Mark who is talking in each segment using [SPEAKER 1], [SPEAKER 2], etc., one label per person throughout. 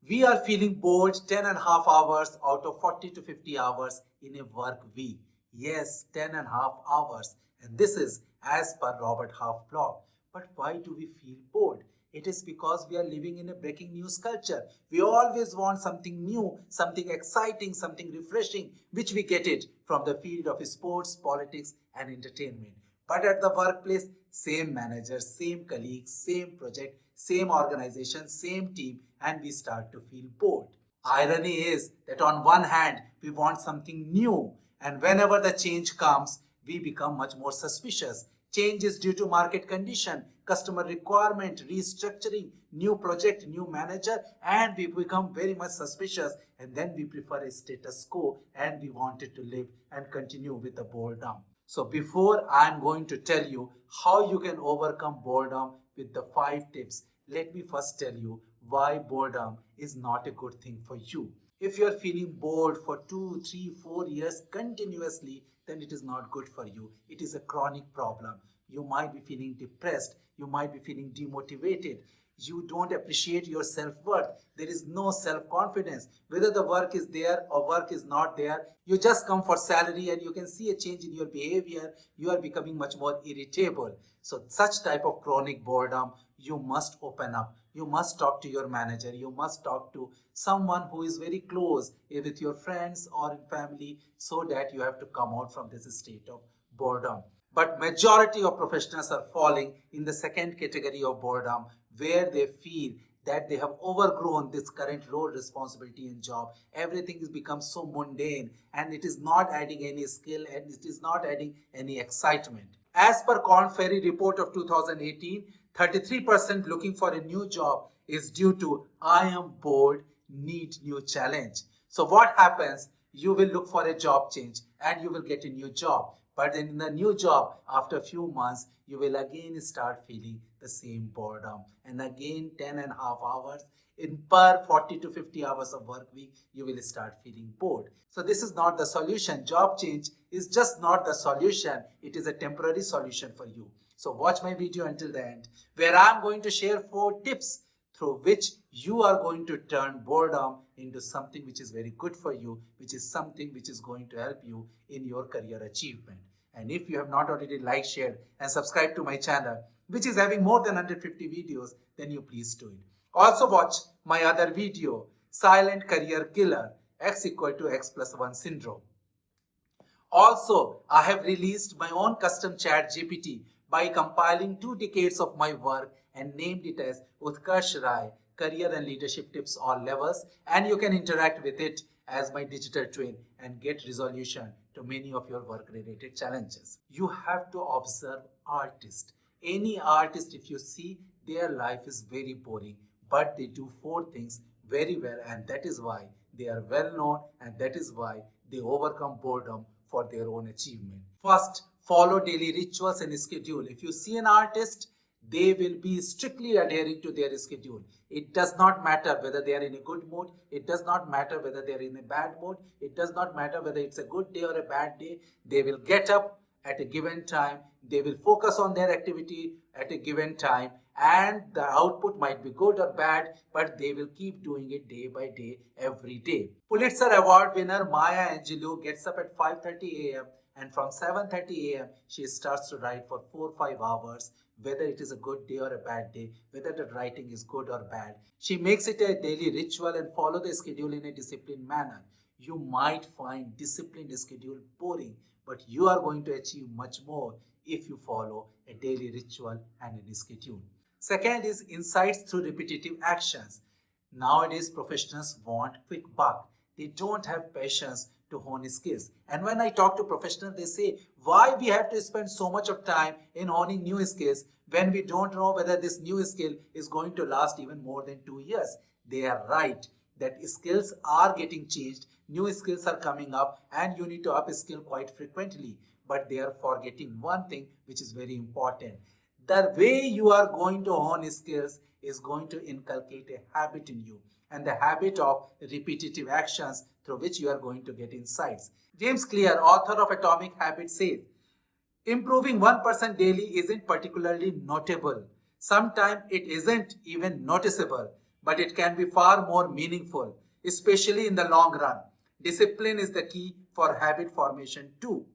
[SPEAKER 1] We are feeling bored 10 and a half hours out of 40 to 50 hours in a work week. Yes, 10 and a half hours. And this is as per Robert Half blog. But why do we feel bored? It is because we are living in a breaking news culture. We always want something new, something exciting, something refreshing, which we get it from the field of sports, politics, and entertainment. But at the workplace, same manager, same colleagues, same project, same organization, same team, and we start to feel bored. Irony is that on one hand, we want something new, and whenever the change comes, we become much more suspicious. Change is due to market condition, customer requirement, restructuring, new project, new manager, and we become very much suspicious, and then we prefer a status quo and we wanted to live and continue with the boredom. So before I'm going to tell you how you can overcome boredom with the 5 tips, let me first tell you why boredom is not a good thing for you. If you're feeling bored for 2, 3, 4 years continuously, then it is not good for you. It is a chronic problem. You might be feeling depressed. You might be feeling demotivated. You don't appreciate your self-worth. There is no self-confidence. Whether the work is there or work is not there, you just come for salary and you can see a change in your behavior. You are becoming much more irritable. So such type of chronic boredom, you must open up. You must talk to your manager. You must talk to someone who is very close with your friends or in family so that you have to come out from this state of boredom. But majority of professionals are falling in the second category of boredom, where they feel that they have overgrown this current role, responsibility and job. Everything has become so mundane and it is not adding any skill and it is not adding any excitement. As per Korn Ferry report of 2018, 33% looking for a new job is due to I am bored, need new challenge. So what happens? You will look for a job change and you will get a new job. But then in the new job, after a few months, you will again start feeling the same boredom. And again, 10 and a half hours in per 40 to 50 hours of work week, you will start feeling bored. So this is not the solution. Job change is just not the solution. It is a temporary solution for you. So watch my video until the end, where I'm going to share 4 tips through which you are going to turn boredom into something which is very good for you, which is something which is going to help you in your career achievement. And if you have not already liked, shared and subscribed to my channel, which is having more than 150 videos, then you please do it. Also watch my other video, Silent Career Killer, X equal to X plus 1 syndrome. Also, I have released my own custom chat GPT by compiling 2 decades of my work and named it as Utkarsh Rai, Career and Leadership Tips All Levels, and you can interact with it as my digital twin and get resolution to many of your work-related challenges. You have to observe artists. Any artist, if you see, their life is very boring, but they do 4 things very well, and that is why they are well known, and that is why they overcome boredom for their own achievement. First, follow daily rituals and schedule. If you see an artist, they will be strictly adhering to their schedule. It does not matter whether they are in a good mood. It does not matter whether they are in a bad mood. It does not matter whether it's a good day or a bad day. They will get up at a given time. They will focus on their activity at a given time, and the output might be good or bad, but they will keep doing it day by day, every day. Pulitzer Award winner Maya Angelou gets up at 5:30 a.m. and from 7:30 a.m. she starts to write for 4-5 hours, whether it is a good day or a bad day, whether the writing is good or bad. She makes it a daily ritual and follow the schedule in a disciplined manner. You might find disciplined schedule boring, but you are going to achieve much more if you follow a daily ritual and a schedule. Second is insights through repetitive actions. Nowadays, professionals want quick buck. They don't have patience to hone skills. And when I talk to professionals, they say, why we have to spend so much of time in honing new skills when we don't know whether this new skill is going to last even more than 2 years. They are right that skills are getting changed, new skills are coming up, and you need to upskill quite frequently. But they are forgetting one thing which is very important. The way you are going to hone skills is going to inculcate a habit in you, and the habit of repetitive actions through which you are going to get insights. James Clear, author of Atomic Habits, says, improving 1% daily isn't particularly notable. Sometimes it isn't even noticeable. but it can be far more meaningful, especially in the long run. Discipline is the key for habit formation too.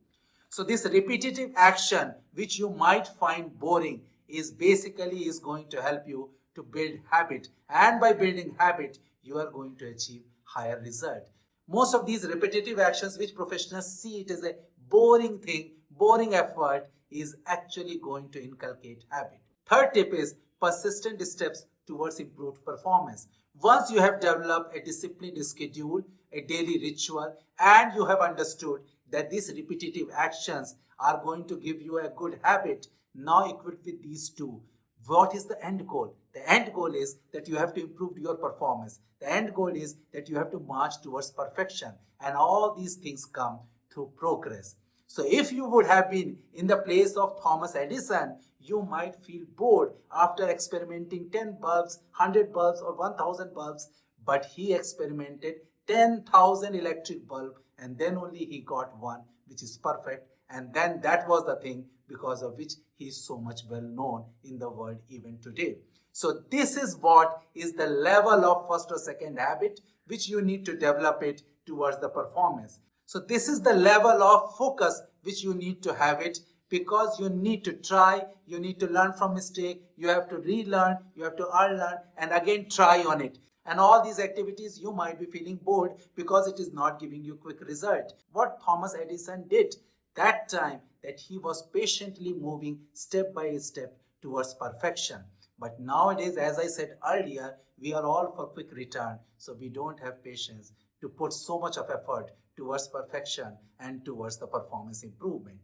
[SPEAKER 1] So this repetitive action, which you might find boring, is going to help you to build habit, and by building habit you are going to achieve higher result. Most of these repetitive actions which professionals see it as a boring thing, boring effort, is actually going to inculcate habit. Third tip is persistent steps towards improved performance. Once you have developed a disciplined schedule, a daily ritual, and you have understood that these repetitive actions are going to give you a good habit, now equipped with these two, what is the end goal? The end goal is that you have to improve your performance. The end goal is that you have to march towards perfection. And all these things come through progress. So if you would have been in the place of Thomas Edison, you might feel bored after experimenting 10 bulbs, 100 bulbs or 1000 bulbs. But he experimented 10,000 electric bulbs, and then only he got one which is perfect. And then that was the thing because of which he is so much well known in the world even today. So this is what is the level of first or second habit which you need to develop it towards the performance. So this is the level of focus which you need to have it, because you need to try, you need to learn from mistake, you have to relearn, you have to unlearn and again try on it. And all these activities you might be feeling bored because it is not giving you quick result. What Thomas Edison did that time, that he was patiently moving step by step towards perfection. But nowadays, as I said earlier, we are all for quick return. So we don't have patience to put so much of effort towards perfection and towards the performance improvement.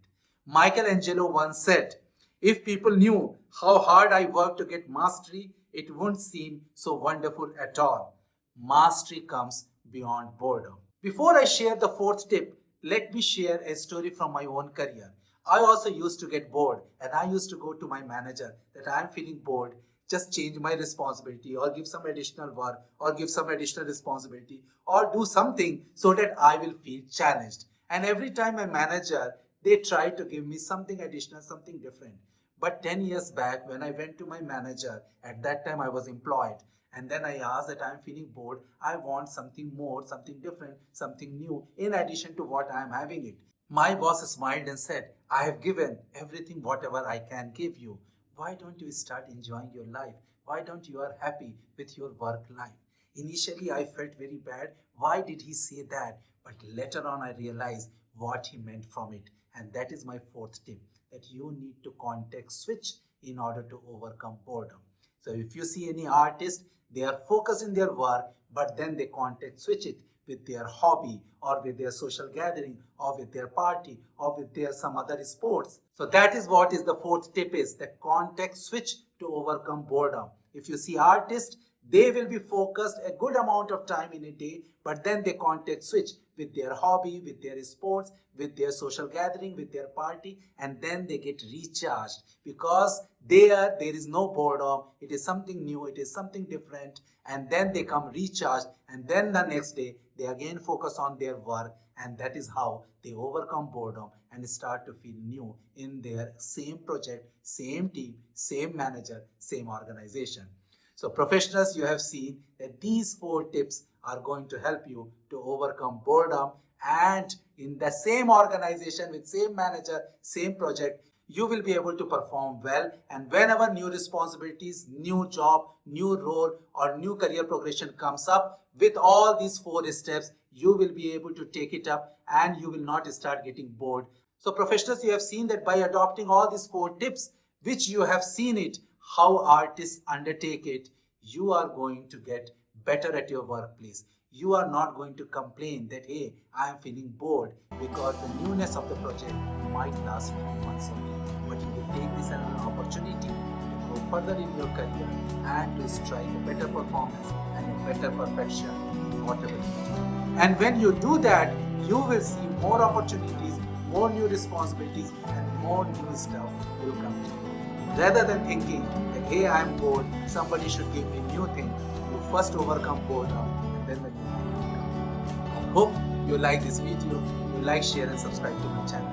[SPEAKER 1] Michelangelo once said, "If people knew how hard I work to get mastery, it wouldn't seem so wonderful at all." Mastery comes beyond boredom. Before I share the fourth tip, let me share a story from my own career. I also used to get bored, and I used to go to my manager that I am feeling bored, just change my responsibility or give some additional work or give some additional responsibility or do something so that I will feel challenged. And every time my manager, they tried to give me something additional, something different. But 10 years back when I went to my manager, at that time I was employed, and then I asked that I'm feeling bored, I want something more, something different, something new in addition to what I am having it. My boss smiled and said, "I have given everything whatever I can give you. Why don't you start enjoying your life? Why don't you are happy with your work life?" Initially I felt very bad. Why did he say that? But later on I realized what he meant from it. And that is my fourth tip, that you need to context switch in order to overcome boredom. So if you see any artist, they are focused in their work, but then they context switch it with their hobby or with their social gathering or with their party or with their some other sports. So that is what is the fourth tip, is the context switch to overcome boredom. If you see artists, they will be focused a good amount of time in a day, but then they context switch with their hobby, with their sports, with their social gathering, with their party, and then they get recharged because there is no boredom. It is something new, it is something different, and then they come recharged, and then the next day they again focus on their work, and that is how they overcome boredom and start to feel new in their same project, same team, same manager, same organization. So professionals, you have seen that these 4 tips are going to help you to overcome boredom, and in the same organization with same manager, same project, you will be able to perform well. And whenever new responsibilities, new job, new role or new career progression comes up, with all these 4 steps, you will be able to take it up and you will not start getting bored. So professionals, you have seen that by adopting all these 4 tips, which you have seen it, how artists undertake it, you are going to get better at your workplace. You are not going to complain that, hey, I am feeling bored, because the newness of the project might last few months only. But you will take this as an opportunity to go further in your career and to strike a better performance and a better perfection in whatever you do. And when you do that, you will see more opportunities, more new responsibilities, and more new stuff will come to you. Rather than thinking that, hey, I am bored, somebody should give me a new thing, you first overcome boredom and then the new thing will come. I hope you like this video. You like, share and subscribe to my channel.